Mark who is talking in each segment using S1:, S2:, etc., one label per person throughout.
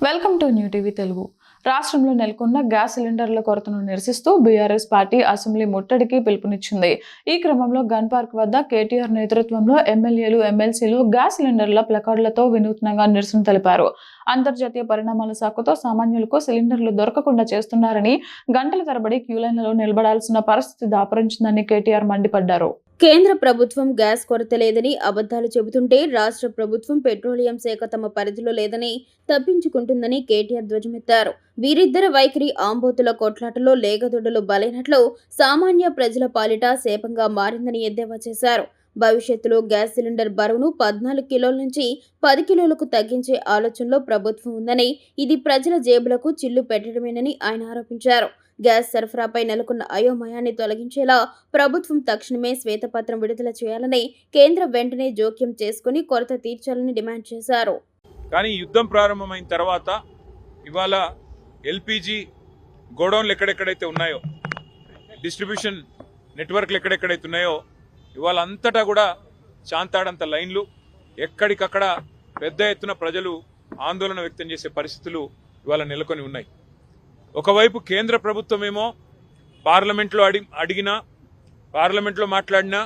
S1: Welcome to new TV Telugu. రాష్ట్రంలో నెలకొన్న gas సిలిండర్ల కొరతను నిరసిస్తూ బీఆర్ఎస్ పార్టీ అసెంబ్లీ ముట్టడికి పిలుపునిచ్చింది. ఈ క్రమంలో గన్ పార్క్ వద్ద కేటీఆర్ నేతృత్వంలో ఎమ్మెల్యేలు, ఎమ్మెల్సీలు గ్యాస్ సిలిండర్ల ప్లకార్డులతో వినూత్నంగా నిరసన తెలిపారు. అంతర్జాతీయ పరిణామాల సాకుతో సామాన్యులకు సిలిండర్లు దొరకకుండా చేస్తున్నారని, గంటల తరబడి క్యూలైన్లలో నిలబడాల్సిన పరిస్థితి దాపురించిందని కేటీఆర్ మండిపడ్డారు.
S2: కేంద్ర ప్రభుత్వం గ్యాస్ కొరత లేదని అబద్ధాలు చెబుతుంటే రాష్ట్ర ప్రభుత్వం పెట్రోలియం శాఖ తమ పరిధిలో లేదని తప్పించుకుంటుందని కేటీఆర్ ధ్వజమెత్తారు. వీరిద్దరి వైఖరి ఆంబోతుల కొట్లాటలో లేగదొడ్డలు బలైనట్లు సామాన్య ప్రజల పాలిట శాపంగా మారిందని ఎద్దేవా చేశారు. భవిష్యత్తులో గ్యాస్ సిలిండర్ బరువును 14 కిలోల నుంచి 10 కిలోలకు తగ్గించే ఆలోచనలో ప్రభుత్వం ఉందని, ఇది ప్రజల జేబులకు చిల్లు పెట్టడమేనని ఆయన ఆరోపించారు. గ్యాస్ సరఫరాపై నెలకొన్న అయోమయాన్ని తొలగించేలా ప్రభుత్వం తక్షణమే శ్వేతపత్రం విడుదల చేయాలని, కేంద్రం వెంటనే జోక్యం చేసుకుని కొరత తీర్చాలని డిమాండ్ చేశారు.
S3: కానీ యుద్ధం ప్రారంభమైన తర్వాత ఇవాళ ఎల్పిజి గోడౌన్లు ఎక్కడెక్కడైతే ఉన్నాయో, డిస్ట్రిబ్యూషన్ నెట్వర్క్లు ఎక్కడెక్కడైతే ఉన్నాయో, ఇవాళ అంతటా కూడా చాంతాడంత లైన్లు, ఎక్కడికక్కడ పెద్ద ఎత్తున ప్రజలు ఆందోళన వ్యక్తం చేసే పరిస్థితులు ఇవాళ నెలకొని ఉన్నాయి. ఒకవైపు కేంద్ర ప్రభుత్వమేమో పార్లమెంట్లో అడిగినా, పార్లమెంట్లో మాట్లాడినా,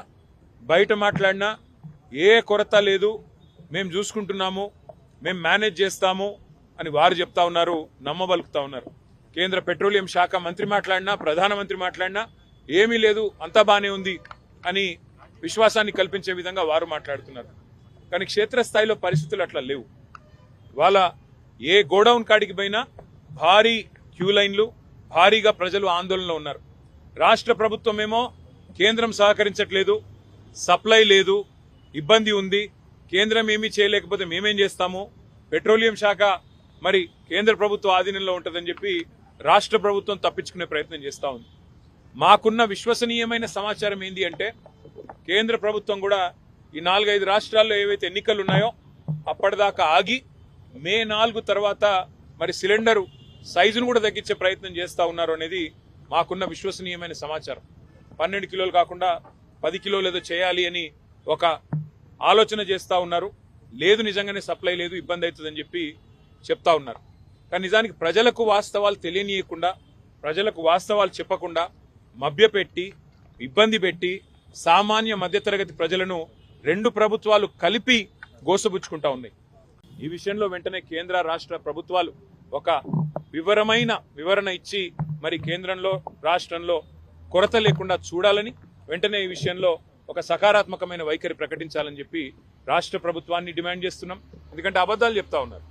S3: బయట మాట్లాడినా ఏ కొరత లేదు, మేము చూసుకుంటున్నాము, మేము మేనేజ్ చేస్తాము అని వారు చెప్తా ఉన్నారు, నమ్మబలుకుతా ఉన్నారు. కేంద్ర పెట్రోలియం శాఖ మంత్రి మాట్లాడినా, ప్రధానమంత్రి మాట్లాడినా ఏమీ లేదు, అంతా బానే ఉంది అని విశ్వాసాన్ని కల్పించే విధంగా వారు మాట్లాడుతున్నారు. కానీ క్షేత్రస్థాయిలో పరిస్థితులు అట్లా లేవు. వాళ్ళ ఏ గోడౌన్ కాడికి పోయినా భారీ క్యూ లైన్లు, భారీగా ప్రజలు ఆందోళనలో ఉన్నారు. రాష్ట్ర ప్రభుత్వమేమో కేంద్రం సహకరించట్లేదు, సప్లై లేదు, ఇబ్బంది ఉంది, కేంద్రం ఏమీ చేయలేకపోతే మేమేం చేస్తాము, పెట్రోలియం శాఖ మరి కేంద్ర ప్రభుత్వ ఆధీనంలో ఉంటుందని చెప్పి రాష్ట్ర ప్రభుత్వం తప్పించుకునే ప్రయత్నం చేస్తూ ఉంది. మాకున్న విశ్వసనీయమైన సమాచారం ఏంది అంటే, కేంద్ర ప్రభుత్వం కూడా ఈ 4-5 రాష్ట్రాల్లో ఏవైతే ఎన్నికలు ఉన్నాయో అప్పటిదాకా ఆగి మే 4 తర్వాత మరి సిలిండరు సైజును కూడా తగ్గించే ప్రయత్నం చేస్తూ ఉన్నారు అనేది మాకున్న విశ్వసనీయమైన సమాచారం. 12 కిలోలు కాకుండా 10 కిలోలు ఏదో చేయాలి అని ఒక ఆలోచన చేస్తూ ఉన్నారు. లేదు, నిజంగానే సప్లై లేదు, ఇబ్బంది అవుతుందని చెప్పి చెప్తా ఉన్నారు. కానీ నిజానికి ప్రజలకు వాస్తవాలు తెలియనీయకుండా, ప్రజలకు వాస్తవాలు చెప్పకుండా మభ్యపెట్టి, ఇబ్బంది పెట్టి సామాన్య మధ్యతరగతి ప్రజలను రెండు ప్రభుత్వాలు కలిపి గోసబుచ్చుకుంటా ఉన్నాయి. ఈ విషయంలో వెంటనే కేంద్ర రాష్ట్ర ప్రభుత్వాలు ఒక వివరణ ఇచ్చి మరి కేంద్రంలో, రాష్ట్రంలో కొరత లేకుండా చూడాలని, వెంటనే ఈ విషయంలో ఒక సకారాత్మకమైన వైఖరి ప్రకటించాలని చెప్పి రాష్ట్ర ప్రభుత్వాన్ని డిమాండ్ చేస్తున్నాం. ఎందుకంటే అబద్ధాలు చెప్తా ఉన్నారు.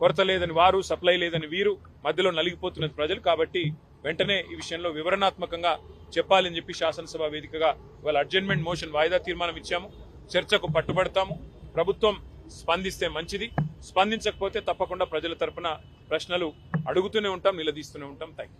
S3: కొరత లేదని వారు, సప్లై లేదని వీరు, మధ్యలో నలిగిపోతున్నది ప్రజలు. కాబట్టి వెంటనే ఈ విషయంలో వివరణాత్మకంగా చెప్పాలని చెప్పి శాసనసభ వేదికగా ఇవాళ అడ్జర్న్మెంట్ మోషన్ వాయిదా తీర్మానం ఇచ్చాము. చర్చకు పట్టుబడతాము. ప్రభుత్వం స్పందిస్తే మంచిది, స్పందించకపోతే తప్పకుండా ప్రజల తరపున ప్రశ్నలు అడుగుతూనే ఉంటాం, నిలదీస్తూనే ఉంటాం. Thank you.